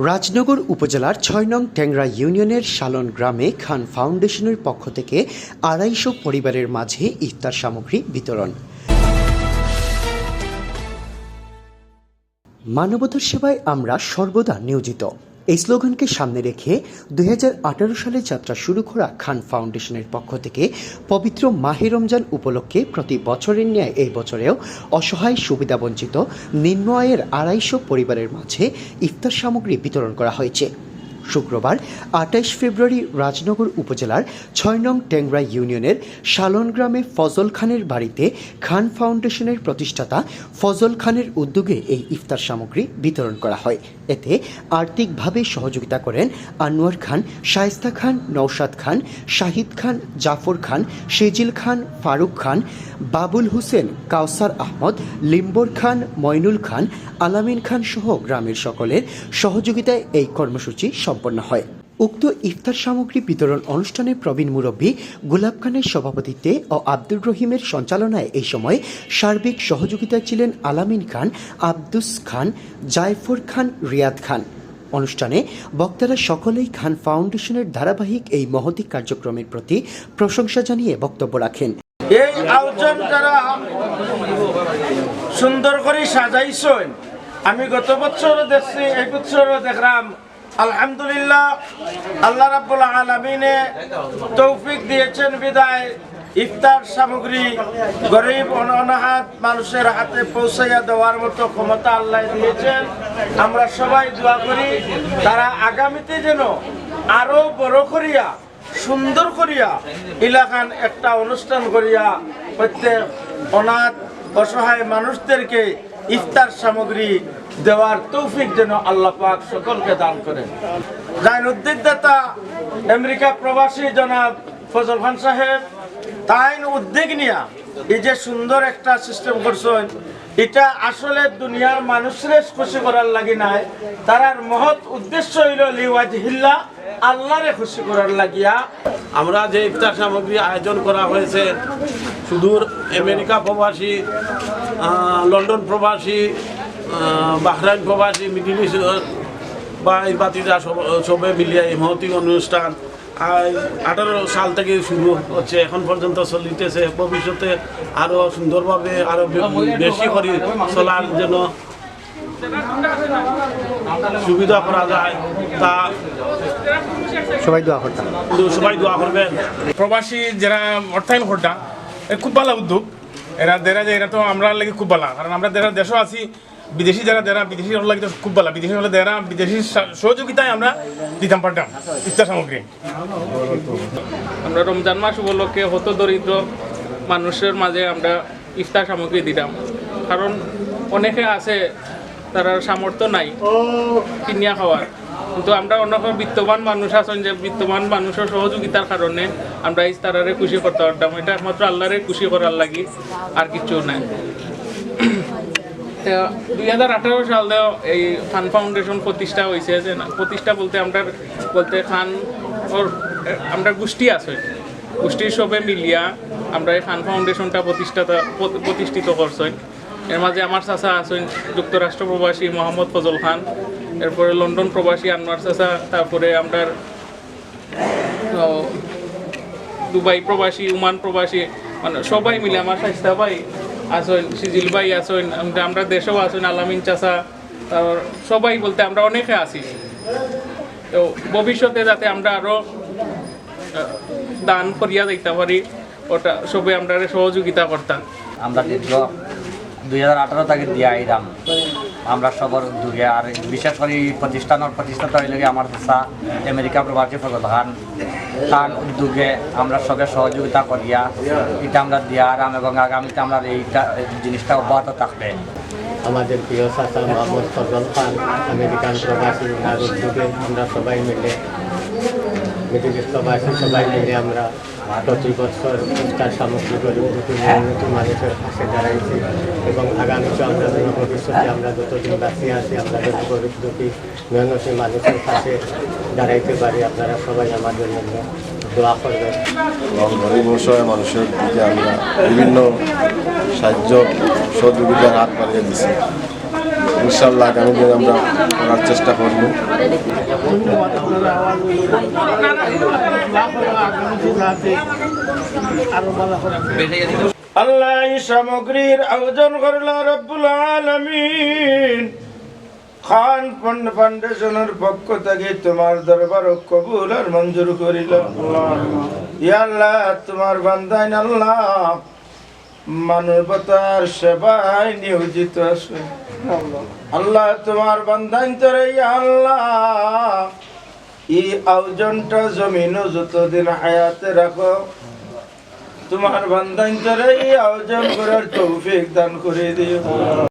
রাজনগর উপজেলার ৬ নং ট্যাংরা ইউনিয়নের শালন গ্রামে খান ফাউন্ডেশনের পক্ষ থেকে ২৫০ পরিবারের মাঝে ইফতার সামগ্রী বিতরণ। মানবতার সেবায় আমরা সর্বদা নিয়োজিত, এই স্লোগানকে সামনে রেখে ২০১৮ সালে যাত্রা শুরু করা খান ফাউন্ডেশনের পক্ষ থেকে পবিত্র মাহে রমজান উপলক্ষে প্রতি বছরের ন্যায় এই বছরেও অসহায় সুবিধাবঞ্চিত নিম্ন আয়ের ২৫০ পরিবারের মাঝে ইফতার সামগ্রী বিতরণ করা হয়েছে। শুক্রবার ২৮ ফেব্রুয়ারি রাজনগর উপজেলার ৬ নং ট্যাংরা ইউনিয়নের শালন গ্রামে ফজল খানের বাড়িতে খান ফাউন্ডেশনের প্রতিষ্ঠাতা ফজল খানের উদ্যোগে এই ইফতার সামগ্রী বিতরণ করা হয়। এতে আর্থিকভাবে সহযোগিতা করেন আনোয়ার খান, শায়েস্তা খান, নওশাদ খান, শাহিদ খান, জাফর খান, সেজিল খান, ফারুক খান, বাবুল হোসেন, কাউসার আহমদ, লিম্বর খান, মইনুল খান, আলামিন খান সহ গ্রামের সকলের সহযোগিতায় এই কর্মসূচি সম্পন্ন হয়। উক্ত ইফতার সামগ্রী বিতরণ অনুষ্ঠানে প্রবীণ মুরব্বী গোলাপ খানের সভাপতিত্বে ও আব্দুর রহিমের সঞ্চালনায় এই সময় সার্বিক সহযোগিতায় ছিলেন আলামিন খান, আব্দুস খান, জায়ফর খান, রিয়াদ খান। অনুষ্ঠানে বক্তারা সকলেই খান ফাউন্ডেশনের ধারাবাহিক এই মহতী কার্যক্রমের প্রতি প্রশংসা জানিয়ে বক্তব্য রাখেন। এই আয়োজন যারা সুন্দর করে সাজাইছেন, আমি গত বছরও দেখছি, এই বছরও দেখলাম। আলহামদুলিল্লাহ, আল্লাহ রাব্বুল আলামিনে তৌফিক দিয়েছেন বিদায় ইফতার সামগ্রী গরিব অনাহাত মানুষের হাতে পৌঁছাইয়া দেওয়ার মতো ক্ষমতা আল্লাহ দিয়েছেন। আমরা সবাই দোয়া করি তারা আগামীতে যেন আরো বড় করিয়া সুন্দর করিয়া এলাকান একটা অনুষ্ঠান করিয়া প্রত্যেক অনাথ অসহায় মানুষদেরকে ইফতার সামগ্রী দেওয়ার তৌফিক যেন আল্লাহ পাক সকলকে দান করেন। যার উদ্যোগদাতা আমেরিকা প্রবাসী জনাব ফজল খান সাহেব, তাই উদ্যোগ নিয়া এই যে সুন্দর একটা সিস্টেম করছেন, এটা আসলে দুনিয়ার মানুষের খুশি করার লাগি নাই, তার মহৎ উদ্দেশ্য হইল লিওয়াজহিল্লাহ, আল্লাহরে খুশি করার লাগিয়া। আমরা যে ইফতার সামগ্রী আয়োজন করা হয়েছে, সুদূর আমেরিকা প্রবাসী, লন্ডন প্রবাসী, বাহরাইন প্রবাসী, মিডিল ইস্ট বা এই বাতিরা সবে মিলিয়ে এই মহতি অনুষ্ঠান 18 সাল থেকে শুরু হচ্ছে, এখন পর্যন্ত চলিতেছে। ভবিষ্যতে আরও সুন্দরভাবে আরও বেশি করে চলার জন্য সুবিধা করা যায়, তা সবাই দোয়া করবেন। প্রবাসী যারা অর্থায়ন করটা খুব ভালো উদ্যোগ, এরা তো আমরা লাগে খুব ভালো, কারণ আমরা দেশও আছি, বিদেশি যারা বিদেশি লাগে তো খুব ভালো, বিদেশি হলে বিদেশি সহযোগিতায় আমরা দিতাম পারতাম ইফতার সামগ্রী। আমরা রমজান মাস উপলক্ষে হত দরিদ্র মানুষের মাঝে আমরা ইফতার সামগ্রী দিতাম, কারণ অনেকে আছে তারা সামর্থ্য নাই কিনিয়া খাওয়ার, কিন্তু আমরা অনেক বিত্তবান মানুষ আছেন যে বিত্তবান মানুষের সহযোগিতার কারণে আমরা ইফতারে খুশি করতে পারতাম। এটা একমাত্র আল্লাহরে খুশি করার লাগি, আর কিছু নাই। 2018 সালেও এই খান ফাউন্ডেশন প্রতিষ্ঠা হয়েছে। যে প্রতিষ্ঠা বলতে খান ওর আমরা গোষ্ঠী আছে, গোষ্ঠীর সবে মিলিয়া আমরা এই খান ফাউন্ডেশনটা প্রতিষ্ঠিত করছেন। এর মাঝে আমার চাচা আছেন যুক্তরাষ্ট্র প্রবাসী মোহাম্মদ ফজল খান, এরপরে লন্ডন প্রবাসী আনোয়ার চাচা, তারপরে আমরা দুবাই প্রবাসী, ওমান প্রবাসী, মানে সবাই মিলে আমার শায়েস্তা ভাই আছেন, সিজিল ভাই আছেন, আমরা দেশেও আছেন, আলামিন চাচা, তারপর সবাই বলতে আমরা অনেকে আছি। তো ভবিষ্যতে যাতে আমরা আরও দান করিয়া দিতে পারি, ওটা সবাই আমরা সহযোগিতা করতাম। আমরা দীর্ঘ 2018 থেকে দিয়ে আইলাম আমরা সবার উদ্যোগে, আর বিশেষ করে প্রতিষ্ঠাতা হইলে আমার চাচা আমেরিকা প্রবাসী ফজল খান, তার উদ্যোগে আমরা সবাই সহযোগিতা করিয়া এটা আমরা দিয়ারাম, এবং আগামীতে আমরা এইটা জিনিসটা অব্যাহত থাকবে। আমাদের প্রিয় চাচা মোহাম্মদ ফজল খান আমেরিকান প্রবাসী, তার উদ্যোগে আমরা সবাই মিলে মিডিল ইস্ট প্রবাসী সবাই মিলে আমরা প্রতি বছর ইফতার সামগ্রী গরিব দুঃখী মানুষের পাশে দাঁড়াইছি, এবং আগামীতে আমরা ভবিষ্যতে আমরা যতদিন বাঁচিয়ে আছি আমরা যদি গরিব দুঃখী মেহনতি মানুষের পাশে দাঁড়াইতে পারি, আপনারা সবাই আমাদের জন্য দোয়া করবেন। এবং গরিব অসহায় মানুষের দিকে আমরা বিভিন্ন সাহায্য সহযোগিতার হাত বাড়িয়ে দিচ্ছি। ইনশাল্লাহ আগামী দিনে আমরা করার চেষ্টা করব। আল্লাহ এই সামগ্রীর আয়োজন করলো রব্বুল আলামিন খান ফাউন্ডেশনের পক্ষ থেকে তোমার দরবার কবুল আর মঞ্জুর করিল। ইয়া আল্লাহ তোমার বান্দাইন আল্লাহ মানবতার সেবায় নিয়োজিত আছে। আল্লাহ তোমার বান্দাইন তোরে ইয়া আল্লাহ এই আয়োজনটা জমিনও যতদিন হায়াতে রাখো, তোমার বান্দাইন তোরে এই আয়োজন করার তৌফিক দান করে দিও।